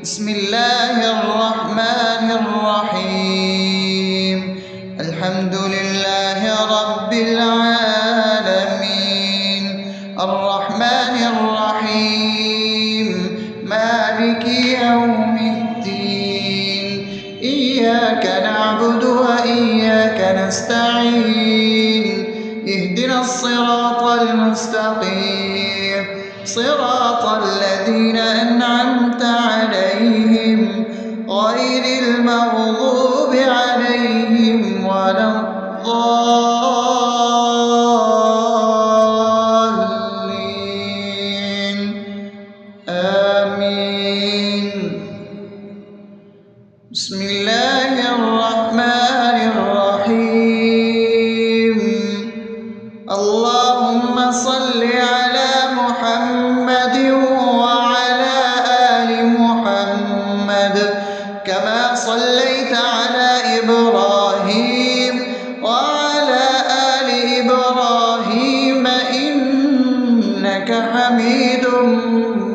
بسم الله الرحمن الرحيم. الحمد لله رب العالمين، الرحمن الرحيم، مالك يوم الدين. إياك نعبد وإياك نستعين، اهدنا الصراط المستقيم، صراط الذين أنعمت عليهم غير المغضوب عليهم ولا الضالين. آمين. بسم الله الرحمن الرحيم. اللهم صل على محمد وعلى آل محمد كما صليت على إبراهيم وعلى آل إبراهيم إنك حميد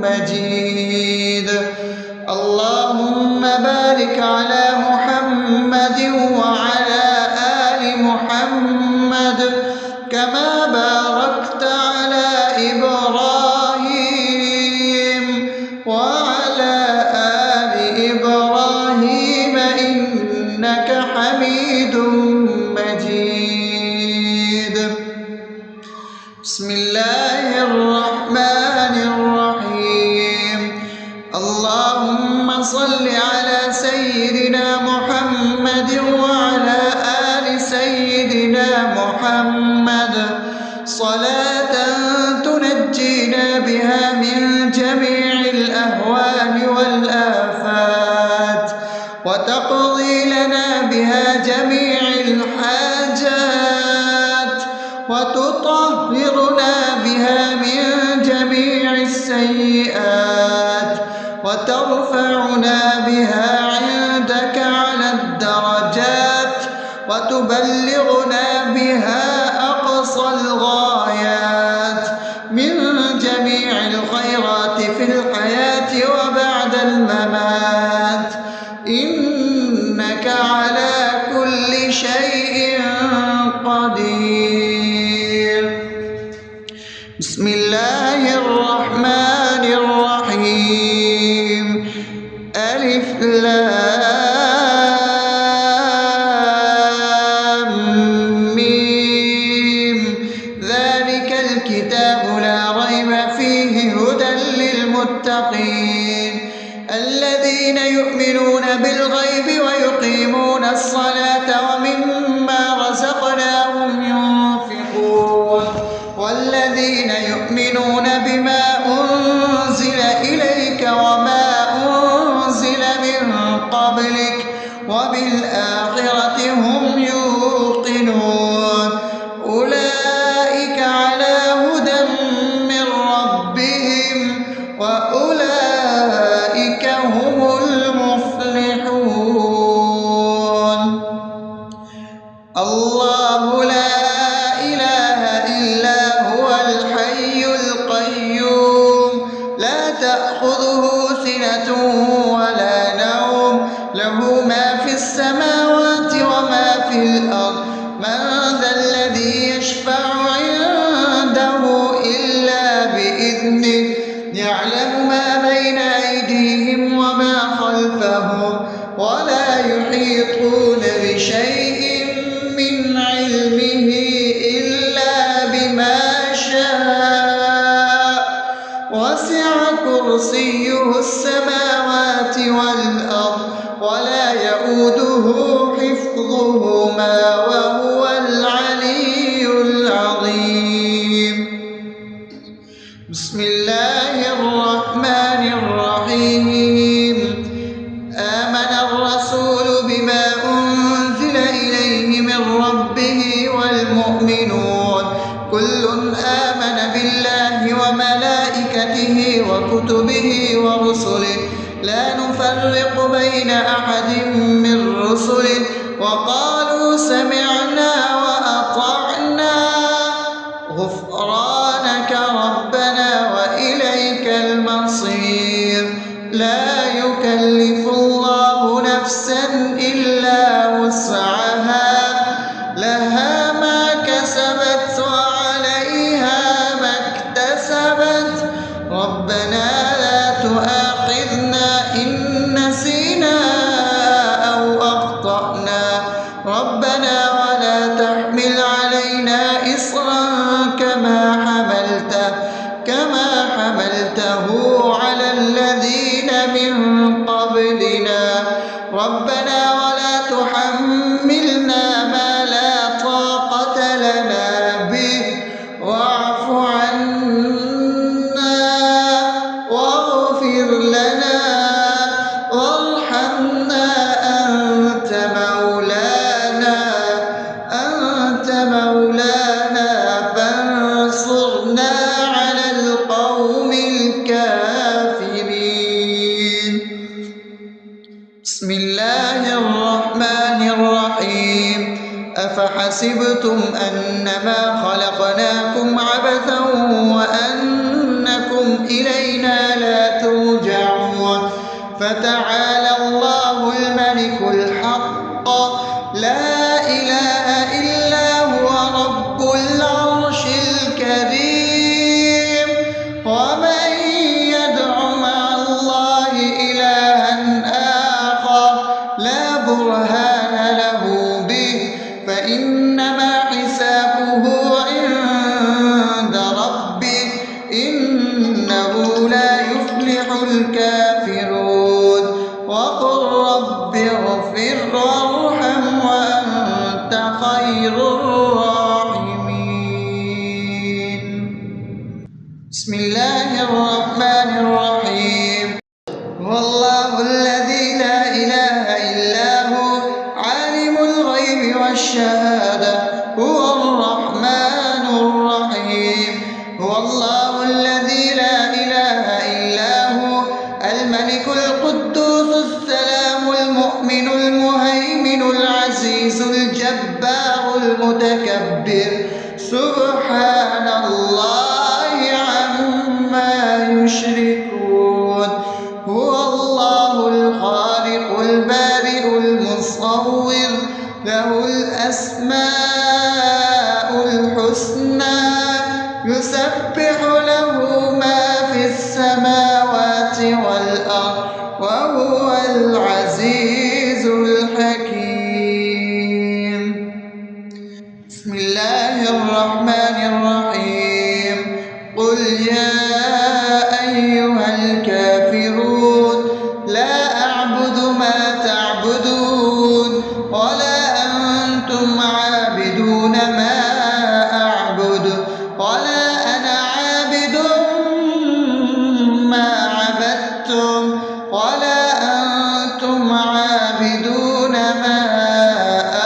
مجيد. اللهم بارك على محمد وعلى آل محمد كما باركت على إبراهيم وعلى آل إبراهيم إنك حميد مجيد. بسم الله الرحمن الرحيم. اللهم صل على سيدنا محمد وعلى آل سيدنا محمد صلاة تنجينا بها من جميع الأهوال والآفات، وتقضي لنا بها جميع الحاجات، وتطهرنا بها من جميع السيئات، وترفعنا بها عندك على الدرجات، وتبلغنا بها أقصى الغايات من جميع الخيرات في الحياة وبعد الممات، إنك على كل شيء قدير. بسم الله الرحمن الرحيم. ألف لام ميم. ذلك الكتاب لا ريب فيه هدى للمتقين الذين يؤمنون بالغيب ويقيمون الصلاة ومما رزقناهم ينفقون والذين يؤمنون بما أنزل إليك وما أنزل من قبلك وبالآخرة هم يوقنون أولئك على هدى من ربهم وأولئك هم المفلحون. الله لا إله إلا هو الحي القيوم لا تأخذه سنة ولا نوم له ما في السماوات وما في الأرض من ذا الذي يشفع عنده إلا بإذنه يعلم ما بين أيديهم وما خلفهم ولا يحيطون بشيء من علمه إلا بما شاء وسع كرسيه السماوات والأرض ولا يؤوده حفظهما وهو العلي العظيم. بسم الله الرحمن الرحيم. آمن الرسول بما أنزل إليه من ربه والمؤمنون كل آمن بالله وملائكته وكتبه ورسله لا نفرق بين أحد من رسله وقالوا سمعنا وأطعنا غفرانك ربنا وإليك المصير. لا يكلف يكلف الله نفسا إلا وسعها لها ما كسبت وعليها ما اكتسبت ربنا لا تؤاخذنا إن نسينا أو أخطأنا ربنا ولا تحمل علينا إصرا كما حملته على الذين من قبلنا ربنا ولا تحملنا ما لا طاقة لنا به واعف عنا واغفر لنا وارحمنا أنت مولانا فانصرنا على القوم الكافرين. بسم الله الرحمن الرحيم أفحسبتم أنما خلقناكم عبثا وأنكم إلينا لا ترجعون فتعالى الله الملك الحق لا إله إلا هو رب العرش الكريم ومن يدع مع الله إلها آخر لا برهان له به فإنما حسابه عند ربه إنه لا يفلح الكافرون وقل رب اغفر وارحم وأنت خير الراحمين. بسم الله الرحمن الرحيم هو الله الذي لا إله إلا هو عالم الغيب والشهادة هو الرحمن الرحيم هو الله الذي لا إله إلا هو الملك القدوس السلام المؤمن المهيمن العزيز الجبار المتكبر سبحان الله عما يشركون هو الله الخالق البارئ المصور له الأسماء الحسنى يسبح له ما في السماوات والأرض وهو العزيز الحكيم. بسم الله الرحمن الرحيم قل يا أيها الكافرون لا أعبد ما تعبدون ولا أنتم عابدون ما أعبد ولا أنا عابد ما عبدتم ولا أنتم عابدون ما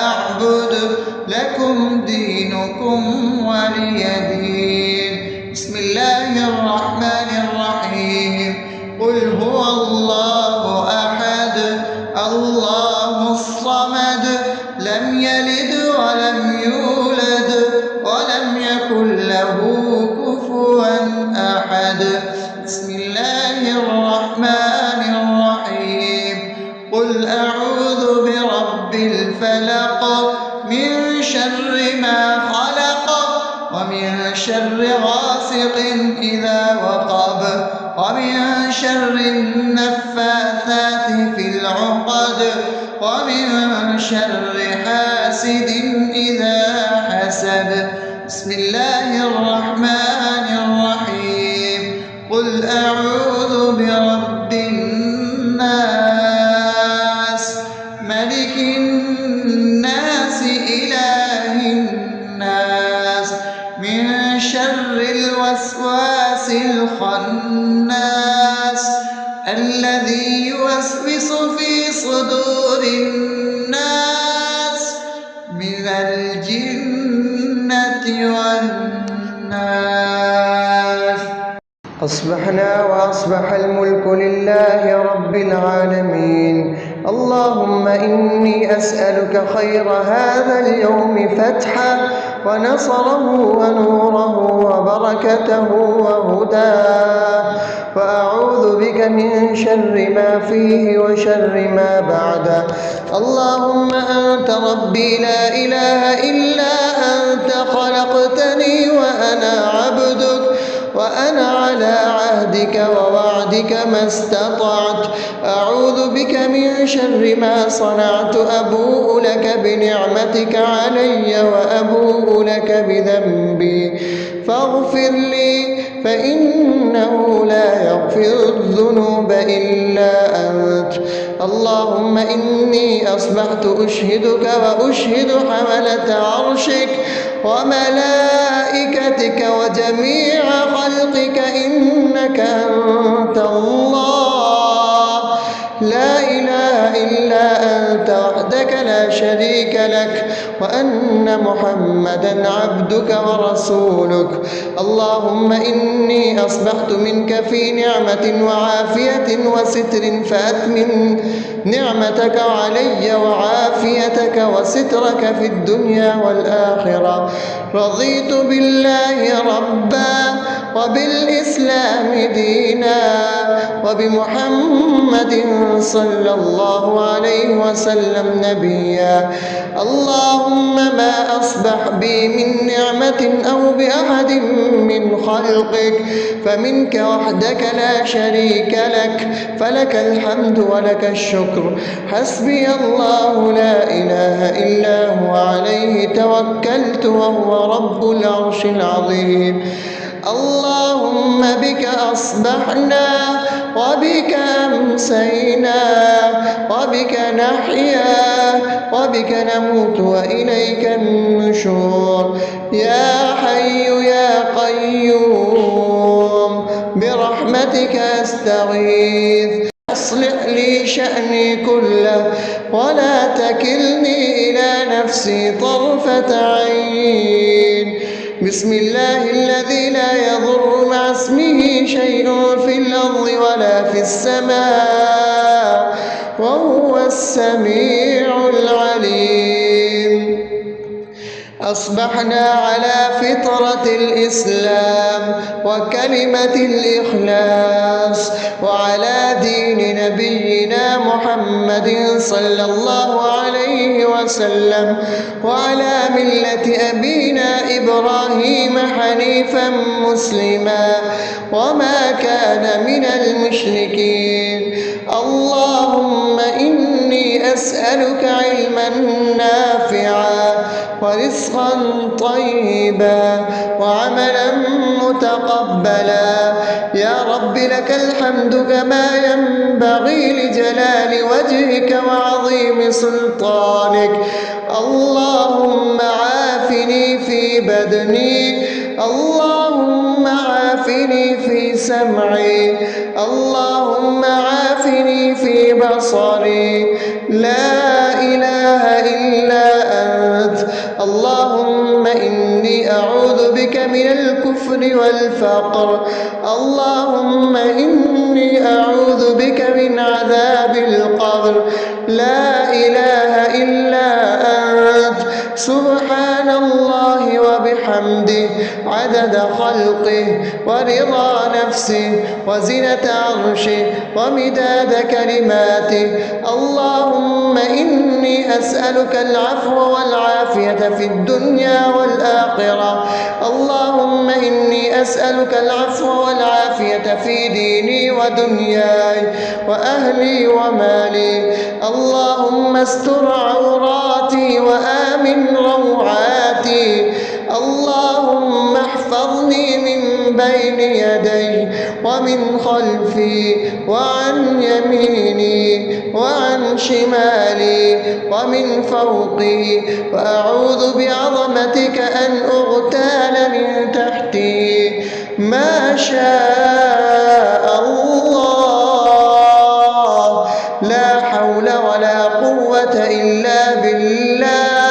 أعبد لكم دينكم ولي دين. بسم الله الرحمن الرحيم قل هو الله أحد الله الصمد لم يلد ولم يولد ولم يكن له كفوا أحد. بسم الله الرحمن الرحيم قل أعوذ برب الفلق من شر ما خلق ومن شر غاسق إذا وقب ومن شر النفاثات في العقد ومن شر حاسد إذا حسد. بسم الله الرحمن الرحيم قل أعوذ برب الناس ملك الناس إله الناس من شر الوسواس الخناس الذي يوسوس في صدور الناس من الجنة والناس. أصبحنا وأصبح الملك لله رب العالمين اللهم إني أسألك خير هذا اليوم فتحه ونصره ونوره وبركته وهداه، وأعوذ بك من شر ما فيه وشر ما بعده. اللهم أنت ربي لا إله إلا أنت، خلقتني وأنا عبدك، وأنا على عهدك ووعدك ما استطعت. أعوذ بك من شر ما صنعت، أبوء لك بنعمتك علي وأبوء لك بذنبي، فاغفر لي فإنه لا يغفر الذنوب إلا أنت. اللهم إني أصبحت أشهدك وأشهد حملة عرشك وملائكتك وجميع خلقك إنك أنت الله، لا إله إلا أنت وحدك لا شريك لك، وأن محمدا عبدك ورسولك. اللهم إني أصبحت منك في نعمة وعافية وستر، فأتمم نعمتك علي وعافيتك وسترك في الدنيا والآخرة. رضيت بالله ربا وبالإسلام دينا وبمحمد صلى الله عليه وسلم نبيا. اللهم ما أصبح بي من نعمة أو بأحد من خلقك فمنك وحدك لا شريك لك، فلك الحمد ولك الشكر. حسبي الله لا إله إلا هو، عليه توكلت وهو رب العرش العظيم. اللهم بك أصبحنا وبك أمسينا وبك نحيا وبك نموت وإليك النشور. يا حي يا قيوم برحمتك أستغيث، أصلح لي شأني كله ولا تكلني إلى نفسي طرفة عين. بسم الله الذي لا يضر مع اسمه شيء في الأرض ولا في السماء وهو السميع العليم. أصبحنا على فطرة الإسلام وكلمة الإخلاص وعلى دين نبينا محمد صلى الله عليه وسلم وعلى ملة أبينا إبراهيم حنيفا مسلما وما كان من المشركين. اللهم إني أسألك علما نافعا ورزقا طيبا وعملا متقبلا. يا رب لك الحمد كما ينبغي لجلال وجهك وعظيم سلطانك. اللهم عافني في بدني، اللهم عافني في سمعي، اللهم عافني في بصري. لا إله إلا أنت. اللهم إني أعوذ بك من الكفر والفقر. اللهم إني أعوذ بك من عذاب القبر. لا إله إلا أنت. سبحان الله وبحمده عدد خلقه ورضا نفسه وزنة عرشه ومداد كلماته. اللهم إني أسألك العفو والعافية في الدنيا والآخرة. اللهم إني أسألك العفو والعافية في ديني ودنياي وأهلي ومالي. اللهم استر عوراتي وآمن روعاتي. اللهم احفظني من بين يدي ومن خلفي وعن يميني وعن شمالي ومن فوقي، وأعوذ بعظمتك أن أغتال من تحتي. ما شاء الله، لا حول ولا قوة إلا بالله.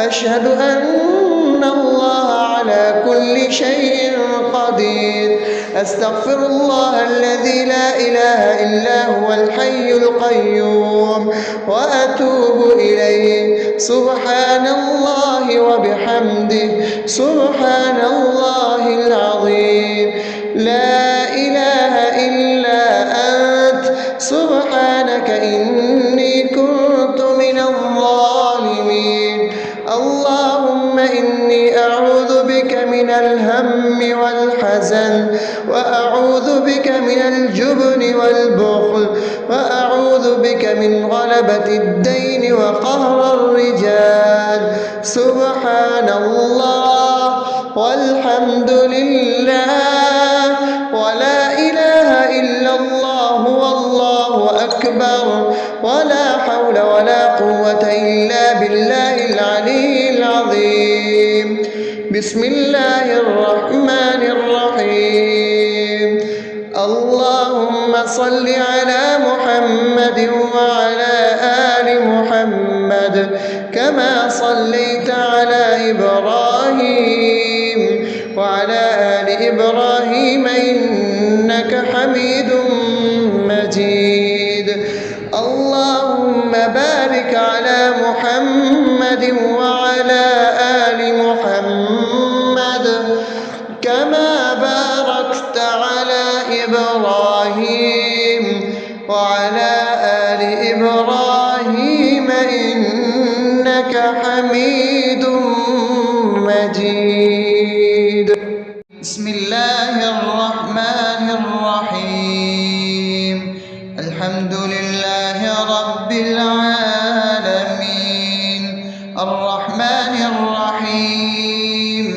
أشهد أن الله على على كل شيء قدير. أستغفر الله الذي لا إله إلا هو الحي القيوم وأتوب إليه. سبحان الله وبحمده سبحان الله العظيم. لا إله إلا أنت سبحانك إني كنت من الظالمين. اللهم إني أعوذ بك من الهم والحزن، وأعوذ بك من الجبن والبخل، وأعوذ بك من غلبة الدين وقهر الرجال. سبحان الله والحمد لله ولا إله إلا الله والله أكبر ولا حول ولا قوة إلا بالله العلي العظيم. بسم الله الرحمن الرحيم. اللهم صل على محمد وعلى آل محمد كما صليت على إبراهيم وعلى آل إبراهيم إنك حميد مجيد. اللهم بارك على محمد وعلى آل محمد كما باركت على إبراهيم وعلى آل إبراهيم إنك حميد مجيد. بسم الله الرحمن الرحيم. الحمد لله رب العالمين الرحمن الرحيم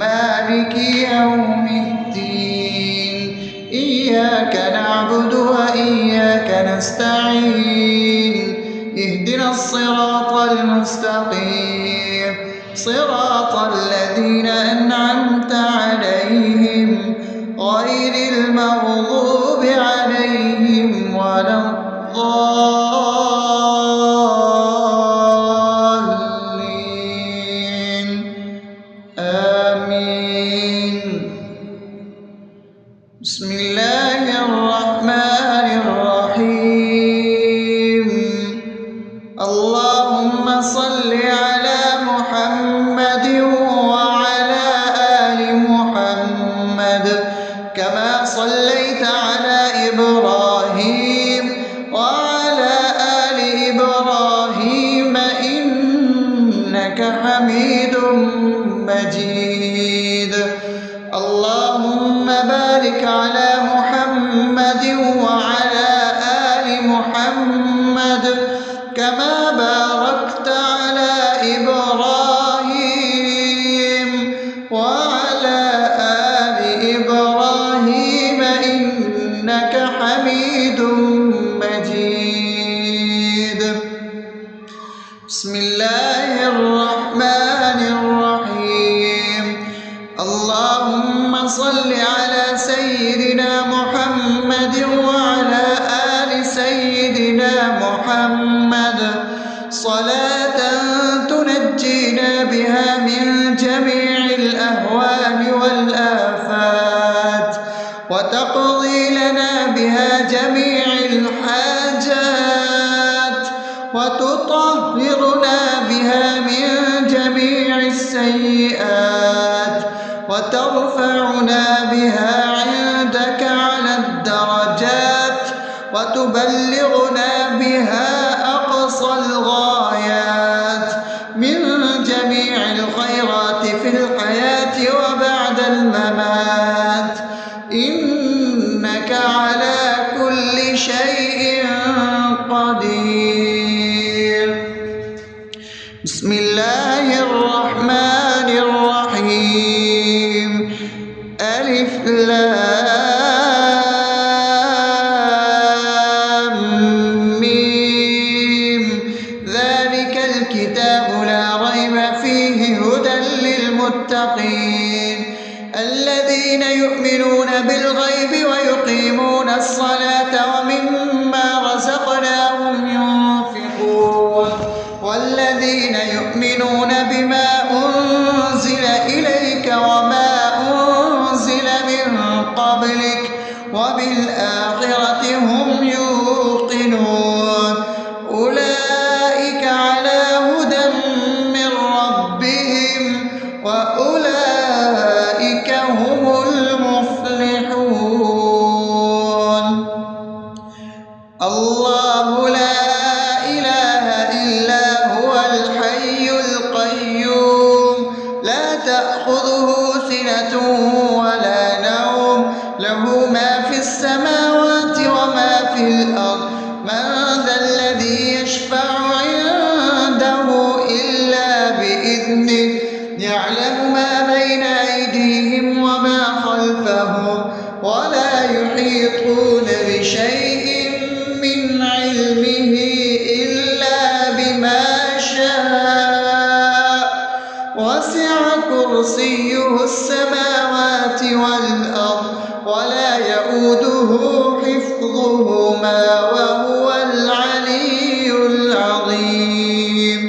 مالك يوم الدين. إياك نعبد وإياك نستعين. اهدنا الصراط المستقيم صراط الذين أنعمت عليهم غير المغضوب عليهم ولا الضالين. آمين. بسم الله الرحمن الرحيم. اللهم صل على محمد وعلى آل محمد كما صليت على إبراهيم وعلى آل إبراهيم إنك حميد مجيد. اللهم بارك على محمد وعلى آل محمد كما باركت على إبراهيم وعلى آل إبراهيم إنك حميد مجيد. بسم الله الرحمن الرحيم. اللهم صل على سيدنا محمد وعلى آل سيدنا محمد صلاة تنجينا بها من جميع الأهوال والآفات وتقضي لنا بها جميع الحاجات وتطهرنا بها من جميع السيئات وترفعنا بها عندك على الدرجات وتبلغنا بها أقصى الغايات من جميع الخيرات في الحياة وبعد الممات إنك على كل شيء قدير. بسم الله الرحمن الرحيم. ألف لام ميم. ذلك الكتاب لا ريب فيه هدى للمتقين الذين يؤمنون بالغيب ويقيمون الصلاة ومما رزقناهم ينفقون والذين يؤمنون بإذنه يعلم ما بين أيديهم وما خلفهم ولا يحيطون بشيء من علمه إلا بما شاء وسع كرسيه السماوات والأرض ولا يئوده حفظهما وهو العلي العظيم.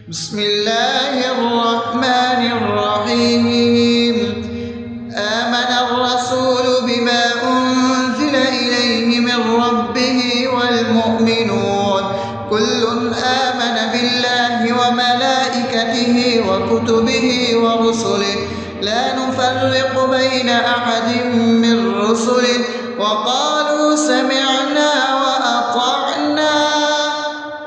بسم الله الرحمن الرحيم. آمن الرسول بما أنزل إليه من ربه والمؤمنون كل آمن بالله وملائكته وكتبه ورسله لا نفرق بين أحد من رسله وقالوا سمعنا وأطعنا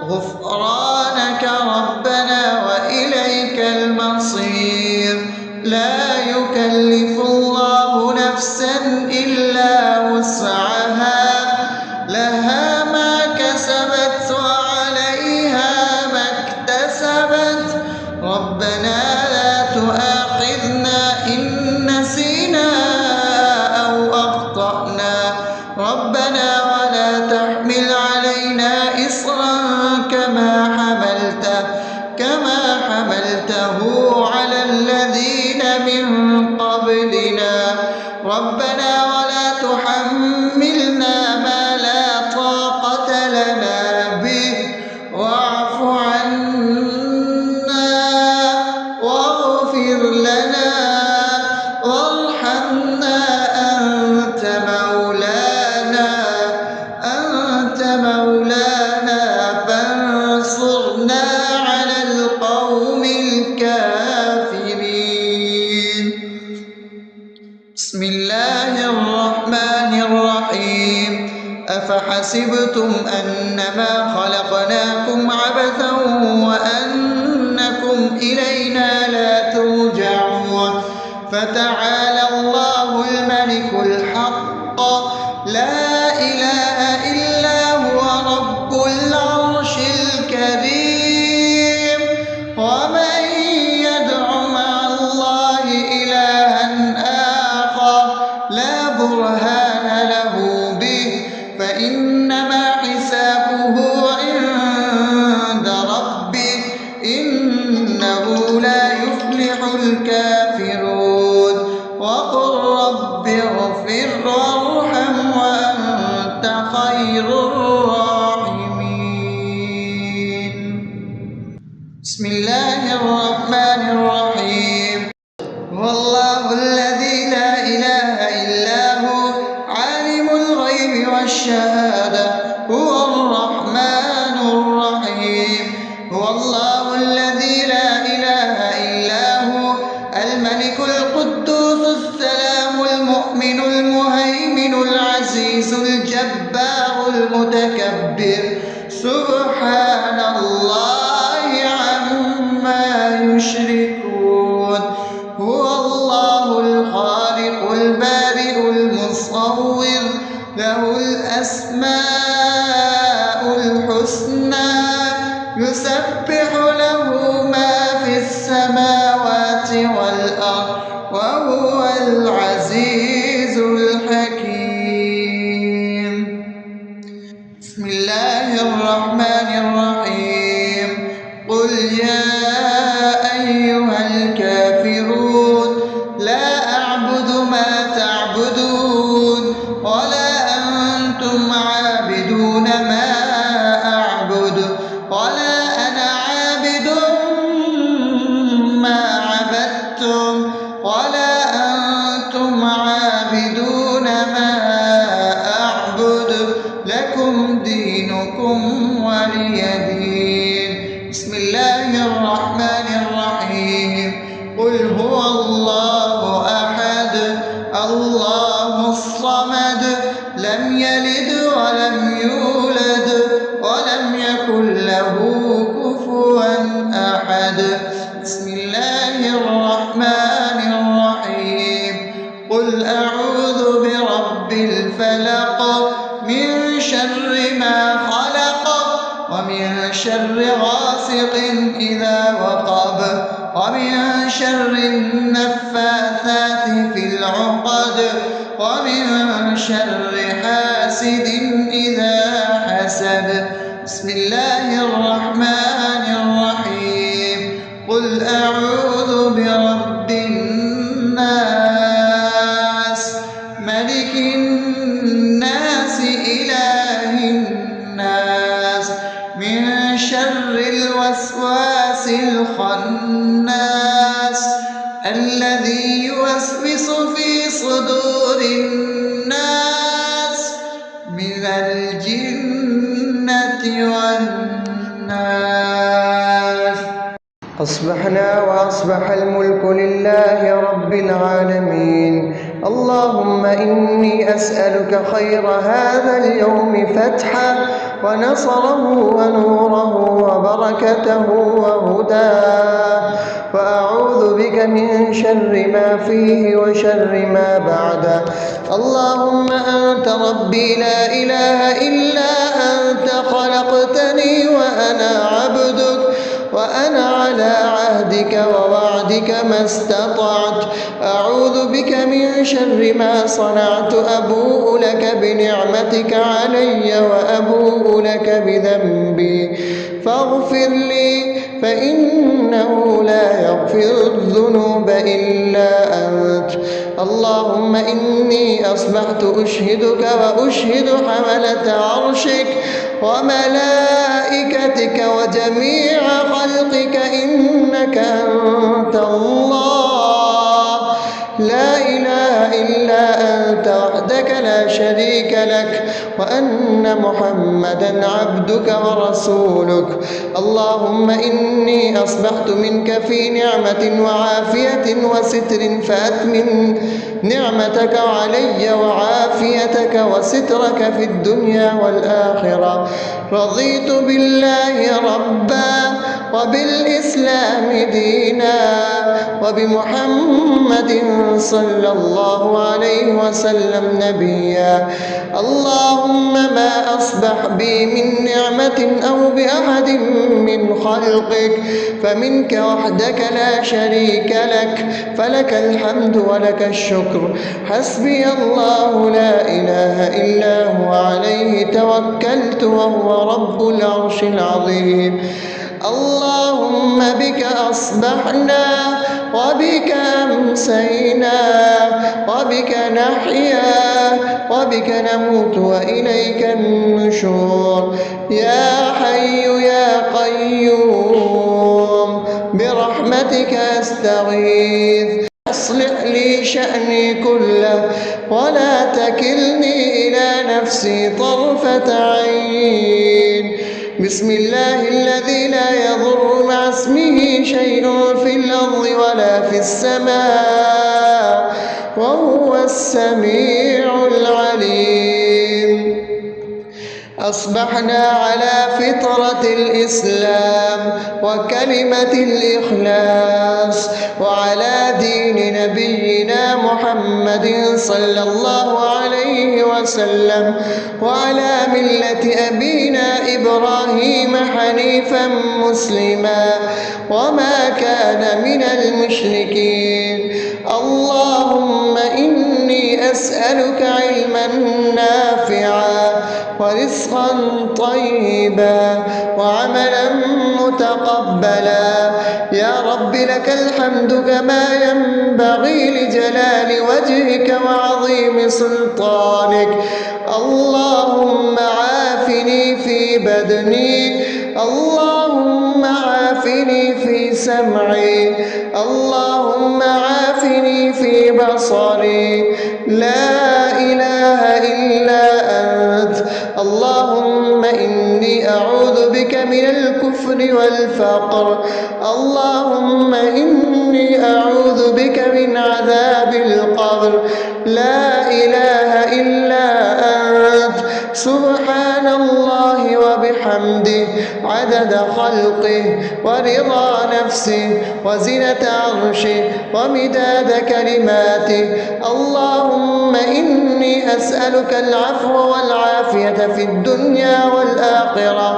غفرانك ربنا وإليك المصير. لا يكلف الله نفسا إلا وسعها لها ما كسبت وعليها ما اكتسبت ربنا لا تؤاخذنا إن نسينا أو أخطأنا ربنا ولا تحمل علينا إصرا كما حملته على الذين من قبلنا ربنا ولا تحملنا ما لا طاقة لنا به واعف عنا واغفر لنا وارحمنا أنت مولانا فانصرنا على القوم الكافرين. بسم الله الرحمن الرحيم. أفحسبتم أنما خلقناكم عبثا وأنكم إلينا لا ترجعون فتعالى الله الملك الحق لا إله إلا هو رب العرش الكريم. ومن يدع مع الله إلها آخر لا برهان له به فإنما حسابه عند ربه إنه لا يفلح الكافرون. وقل رب اغفر وارحم وأنت خير الراحمين. بسم الله الرحمن الرحيم. هو الله الذي لا إله إلا هو عالم الغيب والشهادة هو الرحمن الرحيم. هو الله الذي لا إله إلا هو الملك القدوس السلام المؤمن المهيمن العزيز الجبار المتكبر سبحان الله عما يشركون. هو الله الخالق البارئ المصور له الأسماء الحسنى يسبح له ما في السماوات والأرض وهو العزيز الحكيم. بسم الله الرحمن الرحيم. قل يا أيها الكافرون لا أعبد ما تعبدون ولا أنتم عابدون ما أعبد ولا أنا عابد ما عبدتم ولا أنتم عابدون ما أعبد لكم دينكم ولي دين. بسم الله الرحمن الرحيم. قل هو الله أحد الله الصمد لم يلد ولم يولد ولم يكن له كفوا أحد. بسم الله الرحمن الرحيم. قل أعوذ برب الفلق من شر ما خلق ومن شر غاسق إذا وقب شر النفاثات في العقد ومن شر حاسد إذا حسد. بسم الله الرحمن الرحيم. قل أعوذ برب الناس ملك الناس إله الناس من شر الوسواس الخناس الذي يوسوس في صدور الناس من الجنة والناس. أصبحنا وأصبح الملك لله رب العالمين. اللهم إني أسألك خير هذا اليوم فتحه ونصره ونوره وبركته وهداه، وأعوذ بك من شر ما فيه وشر ما بعده. اللهم أنت ربي لا إله إلا أنت، خلقتني وأنا عبدك، وأنا على عهدك ووعدك ما استطعت. أعوذ بك من شر ما صنعت. أبوء لك بنعمتك علي وأبوء لك بذنبي فاغفر لي، فإنه لا يغفر الذنوب إلا أنت. اللهم إني أصبحت أشهدك وأشهد حملة عرشك وملائكتك وجميع خلقك إنك أنت الله لا إله إلا أنت وحدك لا شريك لك، وأن محمدا عبدك ورسولك. اللهم إني أصبحت منك في نعمة وعافية وستر، فأتمم نعمتك علي وعافيتك وسترك في الدنيا والآخرة. رضيت بالله ربا وبالإسلام دينا وبمحمد صلى الله عليه وسلم نبيا. اللهم ما أصبح بي من نعمة أو بأحد من خلقك فمنك وحدك لا شريك لك، فلك الحمد ولك الشكر. حسبي الله لا إله إلا هو عليه توكلت وهو رب العرش العظيم. اللهم بك أصبحنا وبك أمسينا وبك نحيا وبك نموت وإليك النشور. يا حي يا قيوم برحمتك أستغيث، أصلح لي شأني كله ولا تكلني إلى نفسي طرفة عين. بسم الله الذي لا يضر مع اسمه شيء في الأرض ولا في السماء وهو السميع العليم. أصبحنا على فطرة الإسلام وكلمة الإخلاص وعلى دين نبينا محمد صلى الله عليه وسلم وعلى ملة أبينا إبراهيم حنيفا مسلما وما كان من المشركين. اللهم إني أسألك علما نافعا ورزقا طيبا وعملا متقبلا. يا رب لك الحمد كما ينبغي لجلال وجهك وعظيم سلطانك. اللهم عافني في بدني، اللهم عافني في سمعي، اللهم عافني في بصري. لا إله إلا أنت. اللهم إني أعوذ بك من الكفر والفقر. اللهم إني أعوذ بك من عذاب القبر. لا إله إلا أنت. سبحان الله وبحمده عدد خلقه ورضا نفسه وزنة عرشه ومداد كلماته. اللهم إني أسألك العفو والعافية في الدنيا والآخرة.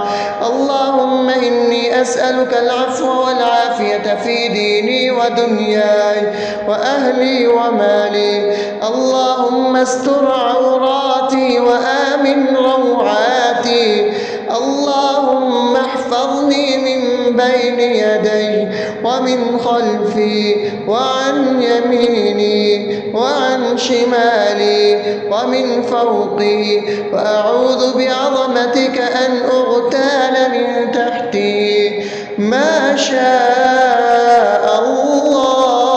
اللهم إني إني أسألك العفو والعافية في ديني ودنياي وأهلي ومالي. اللهم استر عوراتي وآمن روعاتي. اللهم احفظني من بين يدي ومن خلفي وعن يميني وعن شمالي ومن فوقي، وأعوذ بعظمتك أن أغتال من تحتي. ما شاء الله،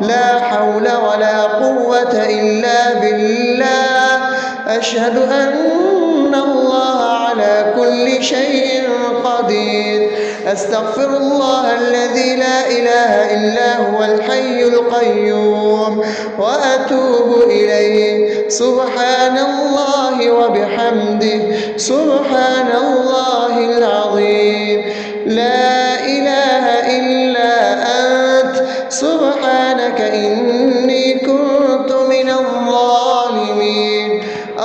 لا حول ولا قوة إلا بالله. أشهد أن الله على كل شيء قدير. أستغفر الله الذي لا إله إلا هو الحي القيوم وأتوب إليه. سبحان الله وبحمده، سبحان الله العظيم. لا إله إلا أنت، سبحانك إني كنت من الظالمين.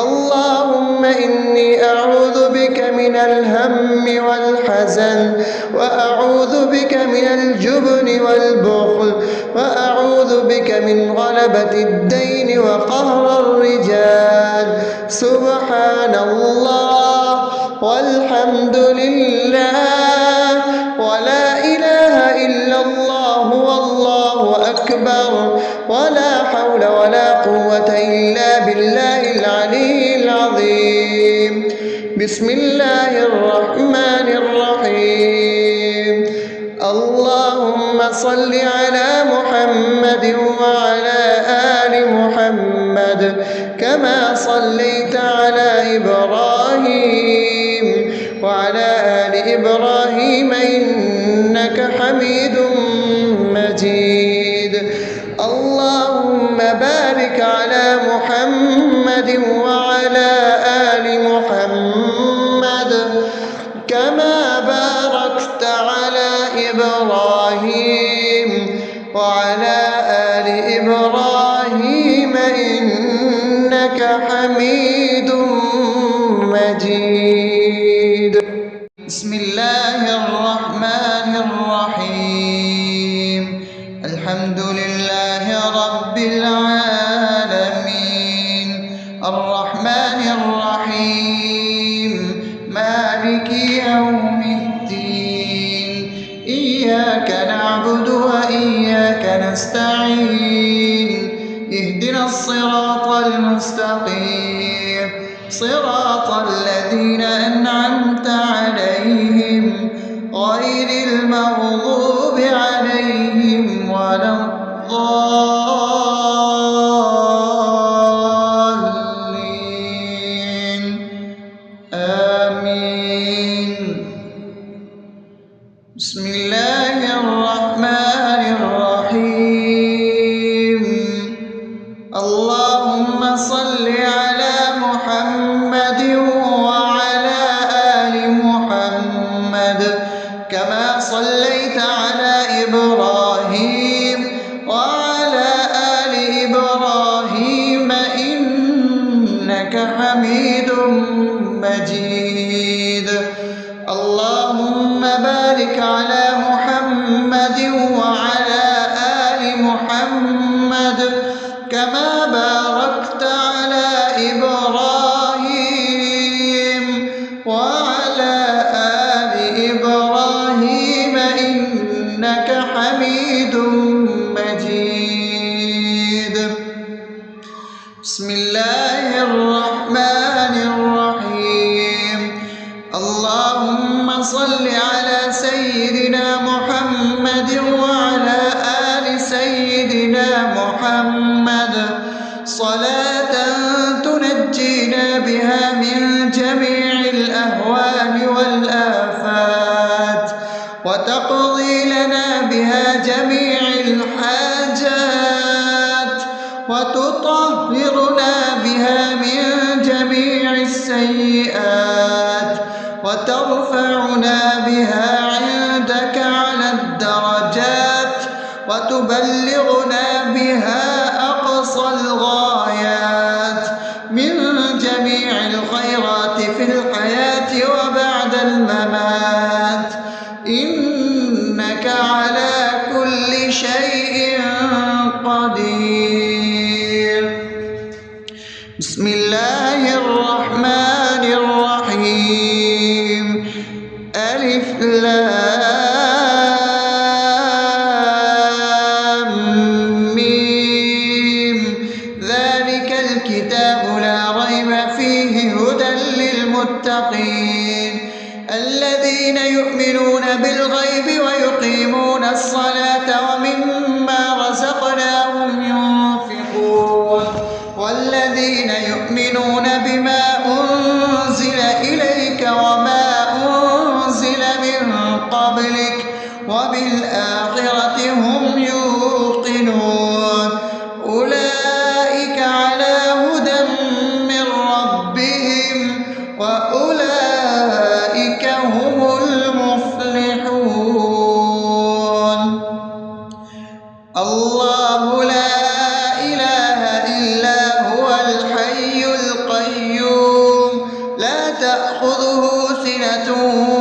اللهم إني أعوذ بك من الهم والحزن، وأعوذ بك من الجبن والبخل، وأعوذ بك من غلبة الدين وقهر الرجال. سبحان الله والحمد لله ولا إله إلا الله والله أكبر، ولا حول ولا قوة إلا بالله العلي العظيم. بسم الله الرحمن الرحيم. اللهم صل على محمد وعلى آل محمد كما صليت على إبراهيم وعلى آل إبراهيم إنك حميد مجيد. اللهم بارك على محمد وعلى آل محمد كما باركت على إبراهيم وعلى آل إبراهيم إنك حميد مجيد. بسم الله الرحمن الرحيم. الحمد لله رب العالمين، الرحمن الرحيم، مالك يوم الدين. إياك نعبد وإياك نستعين. اهدنا الصراط المستقيم، صراط الذين أنعمت عليهم غير المغضوب عليهم ولا الضالين. آمين. بسم الله الرحمن الرحيم. اللهم صل على محمد وعلى آل محمد كما صليت على إبراهيم وعلى آل إبراهيم إنك حميد مجيد. اللهم بارك على محمد وعلى آل محمد كما باركت على إبراهيم وعلى آل إبراهيم إنك حميد مجيد. بسم الله الرحمن الرحيم. اللهم صل على سيدنا محمد وعلى آل سيدنا محمد صلاة تنجينا بها من جميع الأهوال والآفات، وتقضي لنا بها جميع الحاجات، وتطهرنا بها من جميع السيئات، وترفعنا بها عندك على الدرجات، وتبلغنا بها أقصى الغايات من جميع الخيرات في الحياة وبعد الممات. لام ميم ذلك الكتاب لا ريب فيه هدى للمتقين الذين يؤمنون بالغيب ويقيمون الصلاة ومما رزقناهم ينفقون والذين يؤمنون بما أنزل إليك وما أنزل من قبلك وبالآخرة هم يوقنون أولئك على هدى من ربهم وأولئك هم المفلحون الله لا إله إلا هو الحي القيوم لا تأخذه سنة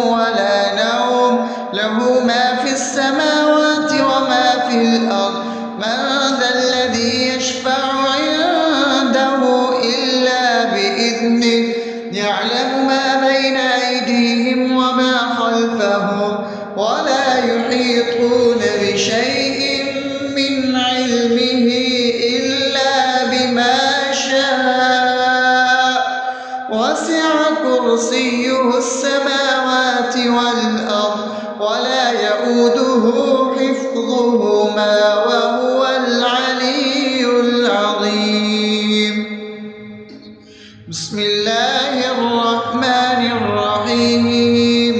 ولا نوم له ما في السماوات وما في الأرض من ذا الذي يشفع عنده إلا بإذنه يعلم ما بين أيديهم وما خلفهم ولا يحيطون بشيء من علمه إلا بما شاء وسع كرسيه السماوات والأرض ولا يؤوده حفظهما وهو العلي العظيم بسم الله الرحمن الرحيم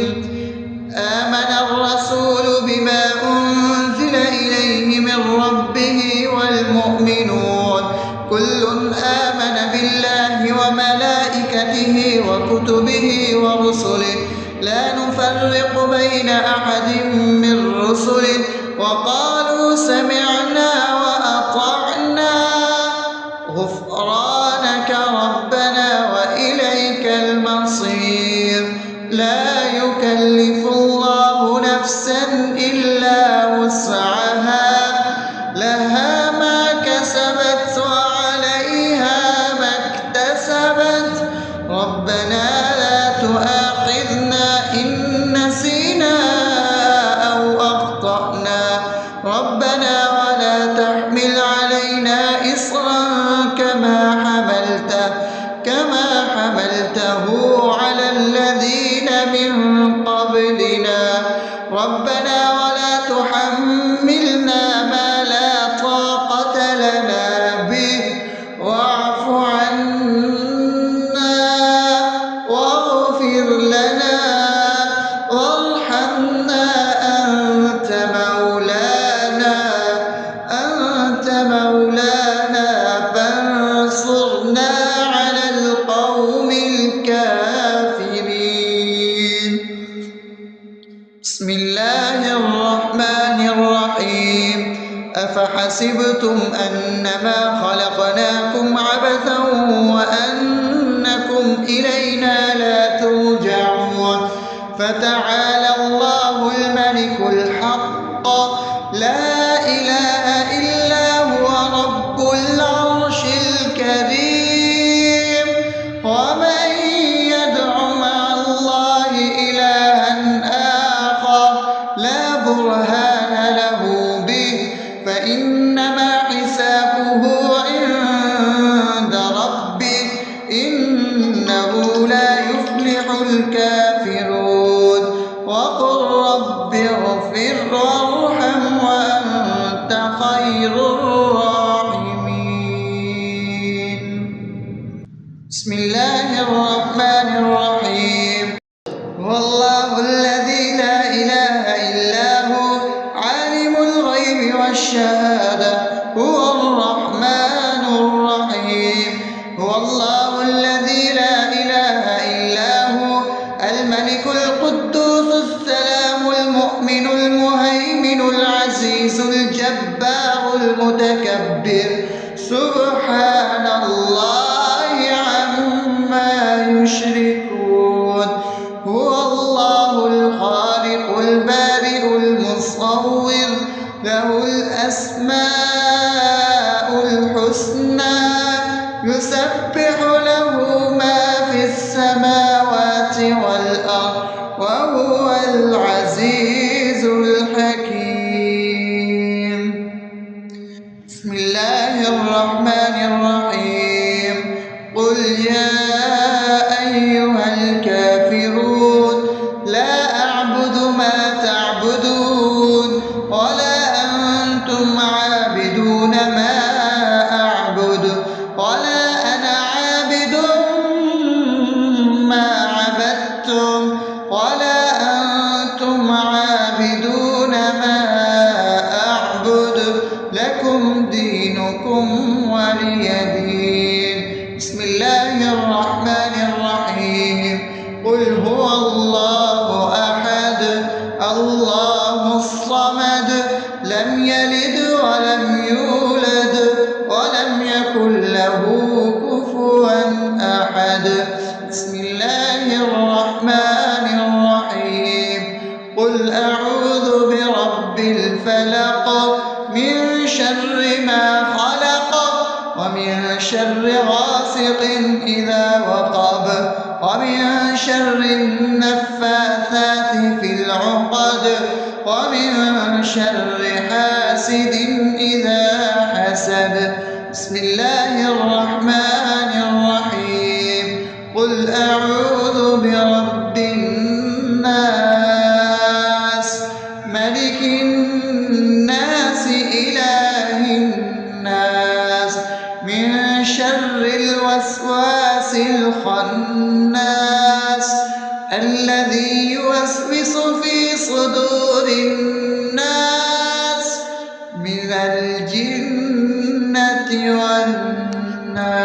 آمن الرسول بما أنزل إليه من ربه والمؤمنون كل آمن بالله وملائكته وكتبه ورسله لا نفرق بين أحد من رسله وقالوا سمعنا وأطعنا غفرانك ربنا وإليك المصير لا يكلف الله نفسا إلا وسعها لها ما كسبت وعليها ما اكتسبت ربنا لا تؤاخذنا إن نسينا أو أخطأنا ربنا ولا تحمل علينا إصرا كما حملته على الذين من قبلنا ربنا ولا تحملنا ما لا طاقة لنا به واعف عنا واغفر لنا وارحمنا أنت مولانا فانصرنا على القوم الكافرين بسم الله الرحمن الرحيم أفحسبتم أنما خلقناكم عبثا وأنكم إلينا لا ترجعون فتعالى الله الملك الحق لا إله إلا هو رب العرش الكريم ومن يدع مع الله إلها آخر لا برهان له به فإنما حسابه عند ربه إنه لا يفلح الكافرون وقل رب اغفر وارحم وأنت خير الراحمين بسم الله الرحمن الرحيم هو الله الذي لا إله إلا هو عالم الغيب والشهادة هو الرحمن الرحيم هو الله الذي لا إله إلا هو الملك القدوس السلام المؤمن المهيمن العزيز الجبار المتكبر سبحان الله عما يشركون هو الله الخالق البارئ المصور له الأسماء الحسنى يسبح له ما في السماوات والأرض وهو العزيز الحكيم. بسم الله الرحمن الرحيم. قل يا أيها الكافرون لا أعبد ما تعبدون ولا أنتم عابدون ما أعبد ولا أنا عابد ما عبدتم ولا أنتم عابدون ما أعبد لكم دينكم ولي دين. بسم الله الرحمن الرحيم. قل هو الله أحد الله الصمد لم يلد ولم يولد ولم يكن له كفوا أحد. بسم الله الرحمن الرحيم. قل أعوذ برب الفلق من شر ما خلق ومن شر غاسق إذا وقب ومن شر النفاثات في العقد ومن شر حاسد إذا حسد. بسم الله الرحمن الرحيم. قل أعوذ برب الناس ملك الناس إله الناس من شر الوسواس الخناس الذي يوسوس في صدور الناس من الجنة والناس.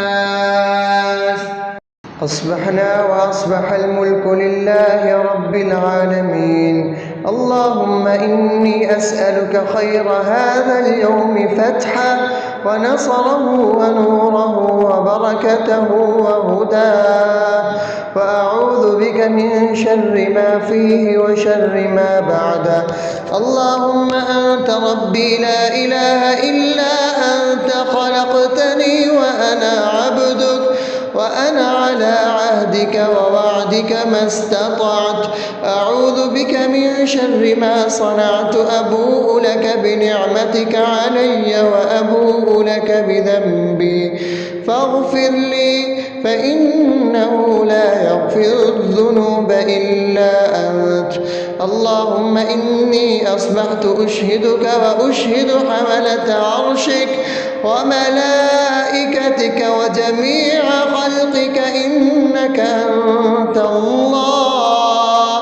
أصبحنا وأصبح الملك لله رب العالمين. اللهم إني أسألك خير هذا اليوم فتحه ونصره ونوره وبركته وهداه، وأعوذ بك من شر ما فيه وشر ما بعده. اللهم أنت ربي لا إله إلا أنت خلقتني وأنا عبدك وأنا على عهدك ووعدك ما استطعت. أعوذ بك من شر ما صنعت. أبوء لك بنعمتك علي وأبوء لك بذنبي فاغفر لي فإنه لا يغفر الذنوب إلا أنت. اللهم إني أصبحت أشهدك وأشهد حملة عرشك وملائكتك وجميع خلقك إنك أنت الله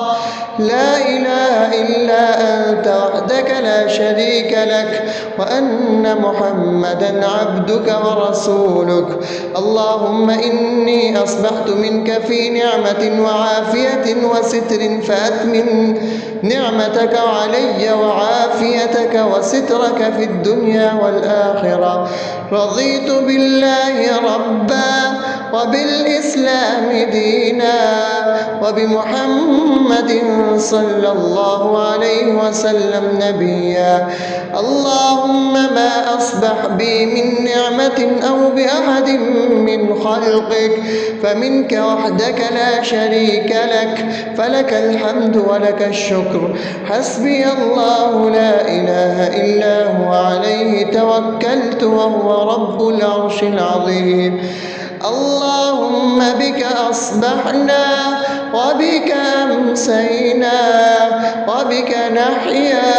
لا إله إلا أنت وحدك لا شريك لك وأن محمدا عبدك ورسولك. اللهم إني أصبحت منك في نعمة وعافية وستر فأتمم نعمتك علي وعافيتك وسترك في الدنيا والآخرة. رضيت بالله ربا وبالإسلام دينا وبمحمد صلى الله عليه وسلم نبيا. اللهم ما أصبح بي من نعمة أو بأحد من خلقك فمنك وحدك لا شريك لك فلك الحمد ولك الشكر. حسبي الله لا إله إلا هو عليه توكلت وهو رب العرش العظيم. اللهم بك أصبحنا وبك أمسينا وبك نحيا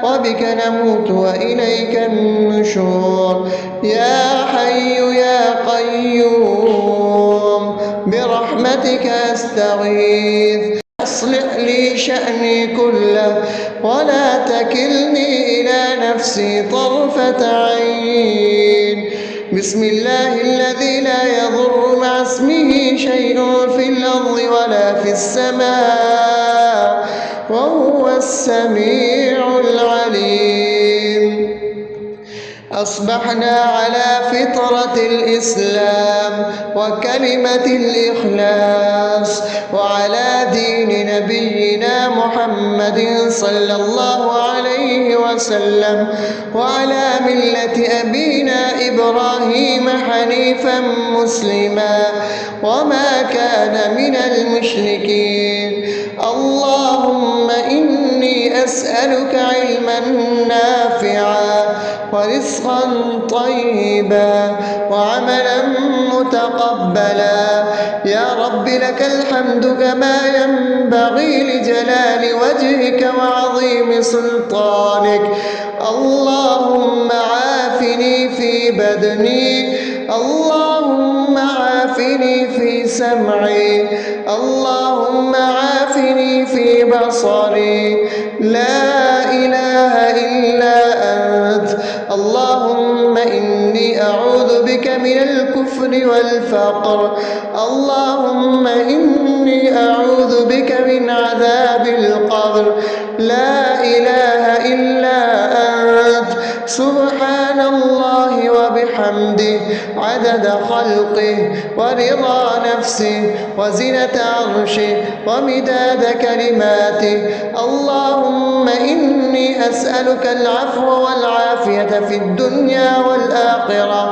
وبك نموت وإليك النشور. يا حي يا قيوم برحمتك أستغيث. أصلح لي شأني كله ولا تكلني إلى نفسي طرفة عين. بسم الله الذي لا يضر مع اسمه شيء في الأرض ولا في السماء وهو السميع العليم. أصبحنا على فطرة الإسلام وكلمة الإخلاص وعلى دين نبينا محمد صلى الله عليه وسلم وعلى ملة أبينا إبراهيم حنيفا مسلما وما كان من المشركين. اللهم أسألك علما نافعا ورزقا طيبا وعملا متقبلا. يا رب لك الحمد كما ينبغي لجلال وجهك وعظيم سلطانك. اللهم عافني في بدني، اللهم عافني في سمعي، اللهم عافني في بصري. لا إله إلا أنت. اللهم إني أعوذ بك من الكفر والفقر. اللهم إني أعوذ بك من عذاب القبر. لا إله إلا أنت. سبحان الله وبحمده عدد خلقه ورضا نفسه وزنة عرشه ومداد كلماته. اللهم إني أسألك العفو والعافية في الدنيا والآخرة.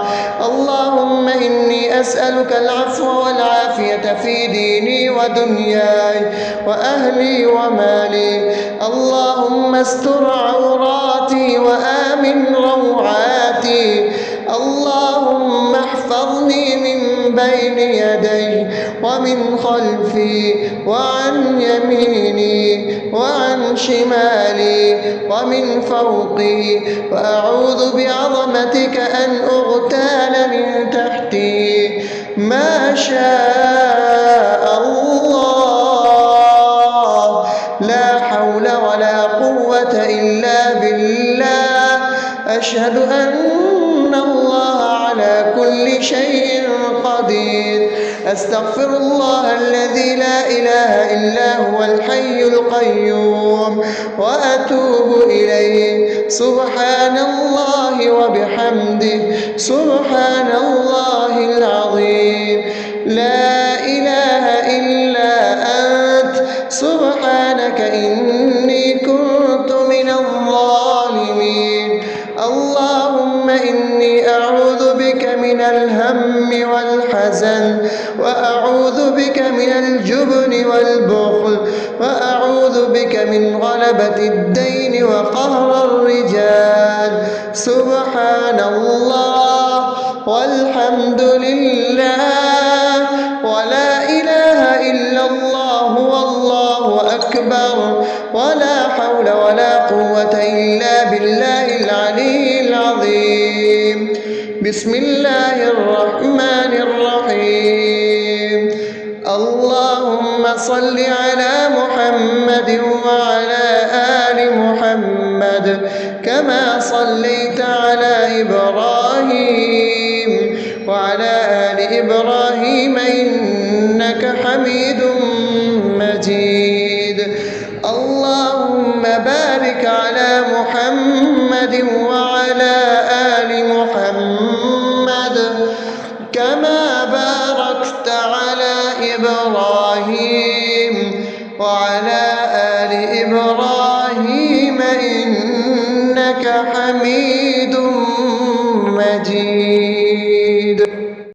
اللهم إني أسألك العفو والعافية في ديني ودنياي وأهلي ومالي. اللهم استر عوراتي وآمن روعاتي. اللهم احفظني من بين يدي ومن خلفي وعن يميني وعن شمالي ومن فوقي، وأعوذ بعظمتك أن أغتال من تحتي. ما شاء الله، لا حول ولا قوة إلا بالله. أشهد أن الله على كل شيء قدير. أستغفر الله الذي لا إله إلا هو الحي القيوم وأتوب إليه. سبحان الله وبحمده سبحان الله العظيم. لا إله إلا أنت. سبحانك إني كنت من الظالمين. اللهم إني أعوذ بك من الهم والحزن، وأعوذ بك من الجبن والبخل، وأعوذ بك من غلبة الدين وقهر الرجال. سبحان الله والحمد لله ولا إله إلا الله والله أكبر، ولا حول ولا قوة إلا بالله العلي العظيم. بسم الله الرحمن الرحيم. اللهم صل على محمد وعلى آل محمد كما صليت على إبراهيم وعلى آل إبراهيم إنك حميد مجيد. اللهم بارك على محمد وعلى آل محمد كما باركت على إبراهيم وعلى آل إبراهيم إنك حميد